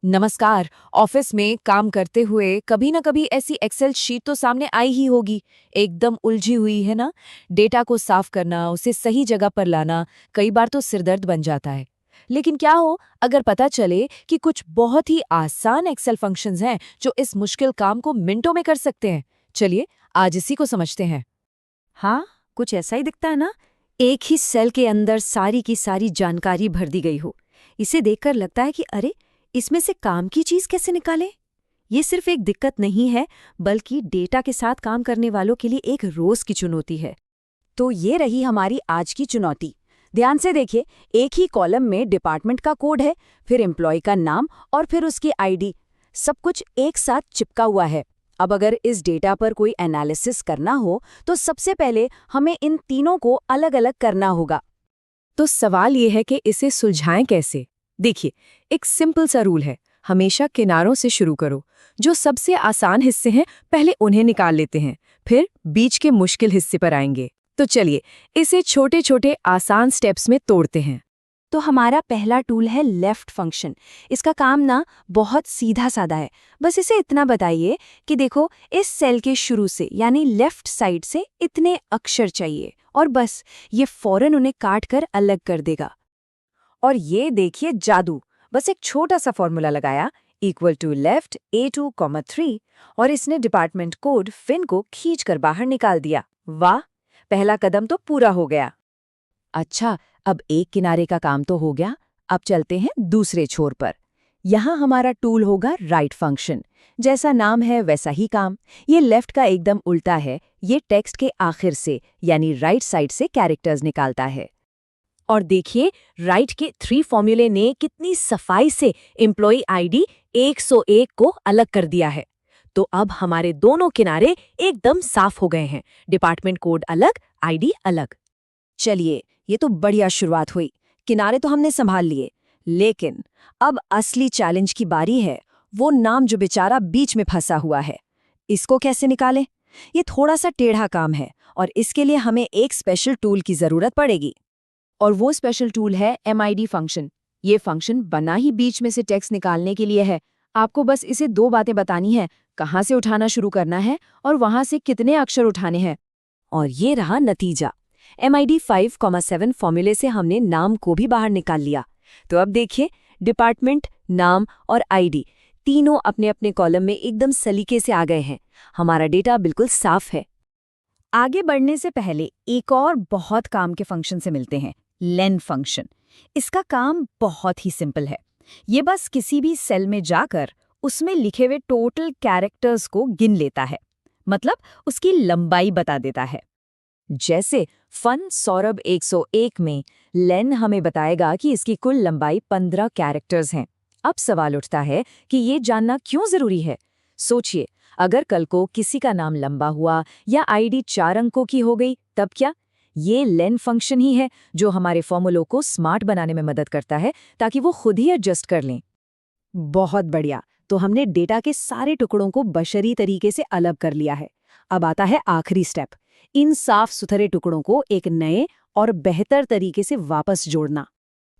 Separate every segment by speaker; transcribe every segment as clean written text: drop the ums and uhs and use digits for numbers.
Speaker 1: नमस्कार। ऑफिस में काम करते हुए कभी ना कभी ऐसी एक्सेल शीट तो सामने आई ही होगी। एकदम उलझी हुई है ना। डेटा को साफ करना, उसे सही जगह पर लाना कई बार तो सिरदर्द बन जाता है। लेकिन क्या हो अगर पता चले कि कुछ बहुत ही आसान एक्सेल फंक्शंस हैं जो इस मुश्किल काम को मिनटों में कर सकते हैं। चलिए आज इसी को समझते हैं।
Speaker 2: हाँ, कुछ ऐसा ही दिखता है ना। एक ही सेल के अंदर सारी की सारी जानकारी भर दी गई हो। इसे देखकर लगता है कि अरे, इसमें से काम की चीज कैसे निकालें। ये सिर्फ एक दिक्कत नहीं है, बल्कि डेटा के साथ काम करने वालों के लिए एक रोज की चुनौती है।
Speaker 3: तो ये रही हमारी आज की चुनौती। ध्यान से देखिए, एक ही कॉलम में डिपार्टमेंट का कोड है, फिर एम्प्लॉय का नाम और फिर उसकी आईडी। सब कुछ एक साथ चिपका हुआ है। अब अगर इस डेटा पर कोई एनालिसिस करना हो तो सबसे पहले हमें इन तीनों को अलग अलग करना होगा।
Speaker 1: तो सवाल ये है कि इसे सुलझाएं कैसे। देखिए, एक सिंपल सा रूल है, हमेशा किनारों से शुरू करो। जो सबसे आसान हिस्से हैं पहले उन्हें निकाल लेते हैं, फिर बीच के मुश्किल हिस्से पर आएंगे। तो चलिए इसे छोटे छोटे आसान स्टेप्स में तोड़ते हैं।
Speaker 3: तो हमारा पहला टूल है लेफ्ट फंक्शन। इसका काम ना बहुत सीधा साधा है। बस इसे इतना बताइए कि देखो, इस सेल के शुरू से यानी लेफ्ट साइड से इतने अक्षर चाहिए और बस ये फौरन उन्हें काट कर अलग कर देगा।
Speaker 1: और ये देखिए जादू, बस एक छोटा सा फॉर्मूला लगाया, इक्वल टू लेफ्ट A2, 3 और इसने डिपार्टमेंट कोड फिन को खींच कर बाहर निकाल दिया। वाह, पहला कदम तो पूरा हो गया।
Speaker 3: अच्छा, अब एक किनारे का काम तो हो गया। अब चलते हैं दूसरे छोर पर। यहाँ हमारा टूल होगा राइट फंक्शन। जैसा नाम है वैसा ही काम। ये लेफ्ट का एकदम उल्टा है। ये टेक्स्ट के आखिर से यानी राइट साइड से कैरेक्टर्स निकालता है।
Speaker 1: और देखिए, राइट के 3 फॉर्मूले ने कितनी सफाई से एम्प्लॉय आईडी 101 को अलग कर दिया है। तो अब हमारे दोनों किनारे एकदम साफ हो गए हैं। डिपार्टमेंट कोड अलग, आईडी अलग।
Speaker 3: चलिए, ये तो बढ़िया शुरुआत हुई। किनारे तो हमने संभाल लिए, लेकिन अब असली चैलेंज की बारी है। वो नाम जो बेचारा बीच में फंसा हुआ है, इसको कैसे निकालें? ये थोड़ा सा टेढ़ा काम है और इसके लिए हमें एक स्पेशल टूल की जरूरत पड़ेगी।
Speaker 1: और वो स्पेशल टूल है MID फंक्शन। ये फंक्शन बना ही बीच में से टेक्स्ट निकालने के लिए है। आपको बस इसे 2 बातें बतानी है, कहाँ से उठाना शुरू करना है और वहां से कितने अक्षर उठाने हैं।
Speaker 3: और ये रहा नतीजा। MID 5,7 फॉर्मूले से हमने नाम को भी बाहर निकाल लिया। तो अब देखिए, डिपार्टमेंट, नाम और आईडी तीनों अपने अपने कॉलम में एकदम सलीके से आ गए हैं। हमारा डेटा बिल्कुल साफ है। आगे बढ़ने से पहले एक और बहुत काम के फंक्शन से मिलते हैं, लेन फंक्शन। इसका काम बहुत ही सिंपल है। ये बस किसी भी सेल में जाकर उसमें लिखे हुए टोटल कैरेक्टर्स को गिन लेता है, मतलब उसकी लंबाई बता देता है। जैसे फन सौरभ 101 में लेन हमें बताएगा कि इसकी कुल लंबाई 15 कैरेक्टर्स हैं। अब सवाल उठता है कि ये जानना क्यों जरूरी है। सोचिए, अगर कल को किसी का नाम लंबा हुआ या आईडी 4 अंकों की हो गई, तब क्या? ये लेन फंक्शन ही है जो हमारे फॉर्मूलों को स्मार्ट बनाने में मदद करता है ताकि वो खुद ही एडजस्ट कर लें। बहुत बढ़िया, तो हमने डेटा के सारे टुकड़ों को बशरी तरीके से अलग कर लिया है। अब आता है आखिरी स्टेप, इन साफ सुथरे टुकड़ों को एक नए और बेहतर तरीके से वापस जोड़ना।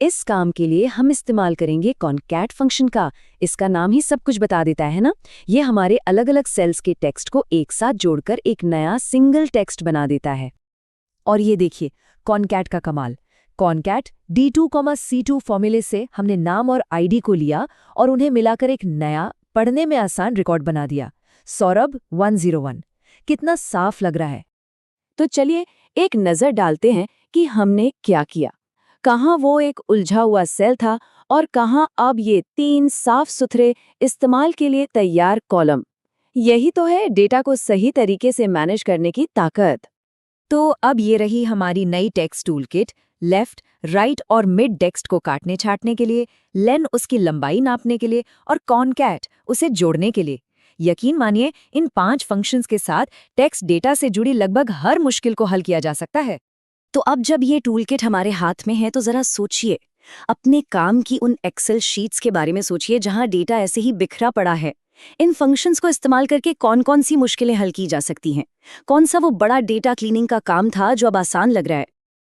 Speaker 3: इस काम के लिए हम इस्तेमाल करेंगे कॉनकैट फंक्शन का। इसका नाम ही सब कुछ बता देता है ना। ये हमारे अलग अलग सेल्स के टेक्स्ट को एक साथ जोड़कर एक नया सिंगल टेक्स्ट बना देता है। और ये देखिए, कॉनकैट का कमाल। कॉनकैट D2, C2 फॉर्मूले से हमने नाम और आईडी को लिया और उन्हें मिलाकर एक नया, पढ़ने में आसान रिकॉर्ड बना दिया, सौरभ 101। कितना साफ लग रहा है। तो चलिए एक नज़र डालते हैं कि हमने क्या किया। कहाँ वो एक उलझा हुआ सेल था और कहाँ अब ये 3 साफ सुथरे, इस्तेमाल के लिए तैयार कॉलम। यही तो है डेटा को सही तरीके से मैनेज करने की ताकत। तो अब ये रही हमारी नई text tool kit. Left, right और मिड टेक्स्ट को काटने छाटने के लिए, लेन उसकी लंबाई नापने के लिए और कॉनकैट उसे जोड़ने के लिए। यकीन मानिए, इन 5 फंक्शंस के साथ टेक्स्ट डेटा से जुड़ी लगभग हर मुश्किल को हल किया जा सकता है। तो अब जब ये टूल किट हमारे हाथ में है तो जरा सोचिए, अपने काम की उन एक्सेल शीट्स के बारे में सोचिए जहां डेटा ऐसे ही बिखरा पड़ा है। इन फंक्शंस को इस्तेमाल करके कौन कौन सी मुश्किलें हल की जा सकती हैं? कौन सा वो बड़ा डेटा क्लीनिंग का काम था जो अब आसान लग रहा है?